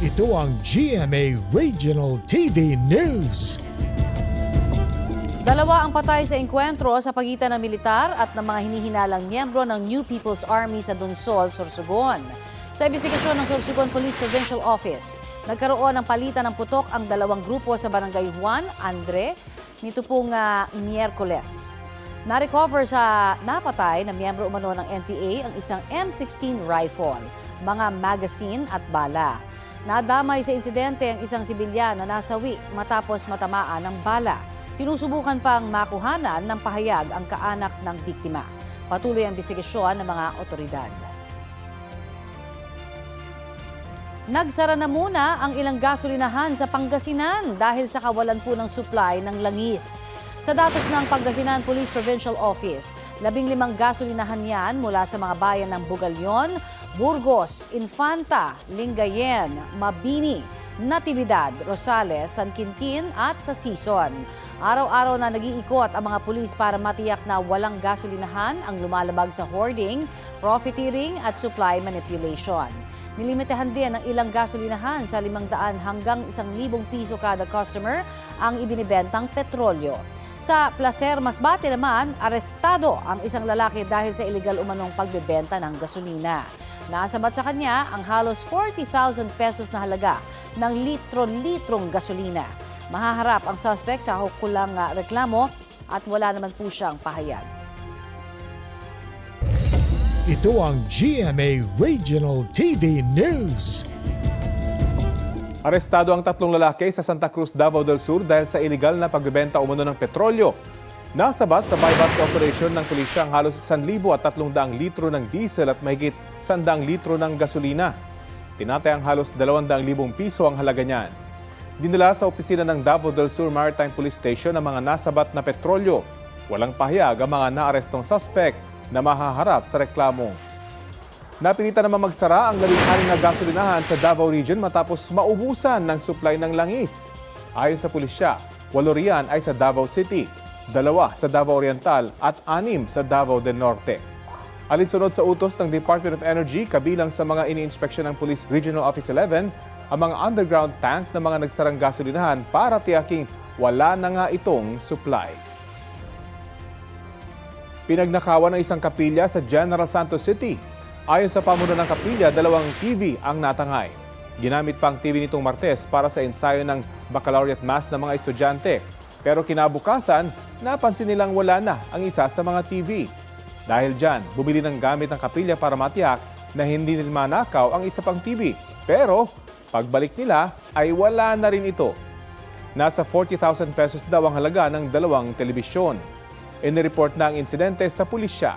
Ito ang GMA Regional TV News. Dalawa ang patay sa engkwentro sa pagitan ng militar at ng mga hinihinalang miyembro ng New People's Army sa Donsol, Sorsogon. Sa imbestigasyon ng Sorsogon Police Provincial Office, nagkaroon ng palitan ng putok ang dalawang grupo sa Barangay Juan Andre nito pong Miyerkules. Na-recover sa napatay na miyembro umano ng NPA ang isang M16 rifle, mga magazine at bala. Nadamay sa insidente ang isang sibilyan na nasawi matapos matamaan ng bala. Sinusubukan pang makuhanan ng pahayag ang kaanak ng biktima. Patuloy ang investigasyon ng mga otoridad. Nagsara na muna ang ilang gasolinahan sa Pangasinan dahil sa kawalan po ng supply ng langis. Sa datos ng Pangasinan Police Provincial Office, 15 gasolinahan yan mula sa mga bayan ng Bugalyon, Burgos, Infanta, Lingayen, Mabini, Natividad, Rosales, San Quintin at sa Sison. Araw-araw na nag-iikot ang mga pulis para matiyak na walang gasolinahan ang lumalabag sa hoarding, profiteering at supply manipulation. Nilimitahan din ng ilang gasolinahan sa 500 hanggang 1,000 piso kada customer ang ibinibentang petrolyo. Sa Placer, Masbate naman, arestado ang isang lalaki dahil sa iligal umanong pagbebenta ng gasolina. Nasabat sa kanya ang halos 40,000 pesos na halaga ng litro-litrong gasolina. Mahaharap ang suspect sa hukulang reklamo at wala naman po siyang pahayag. Ito ang GMA Regional TV News. Arestado ang 3 lalaki sa Santa Cruz, Davao del Sur dahil sa iligal na pagbebenta umano ng petrolyo. Nasabat sa buy-bust operation ng pulisya ang halos 1,300 litro ng diesel at mahigit 100 litro ng gasolina. Tinatay ang halos 200,000 piso ang halaga niyan. Dinala sa opisina ng Davao del Sur Maritime Police Station ang mga nasabat na petrolyo. Walang pahayag ang mga naarestong suspect na mahaharap sa reklamo. Napilitan naman magsara ang 16 na gasolinahan sa Davao Region matapos maubusan ng supply ng langis. Ayon sa pulisya, 8 riyan ay sa Davao City, 2 sa Davao Oriental at 6 sa Davao del Norte. Alinsunod sa utos ng Department of Energy, kabilang sa mga ini-inspeksyon ng Police Regional Office 11, ang mga underground tank ng mga nagsarang gasolinahan para tiyaking wala na nga itong supply. Pinagnakawan ng isang kapilya sa General Santos City. Ayon sa pamuno ng kapilya, 2 TV ang natangay. Ginamit pa ang TV nitong Martes para sa ensayo ng baccalaureate mass ng mga estudyante. Pero kinabukasan, napansin nilang wala na ang isa sa mga TV. Dahil dyan, bumili ng gamit ng kapilya para matiyak na hindi nila manakaw ang isa pang TV. Pero pagbalik nila ay wala na rin ito. Nasa 40,000 pesos daw ang halaga ng 2 telebisyon. Inireport na ang insidente sa pulisya.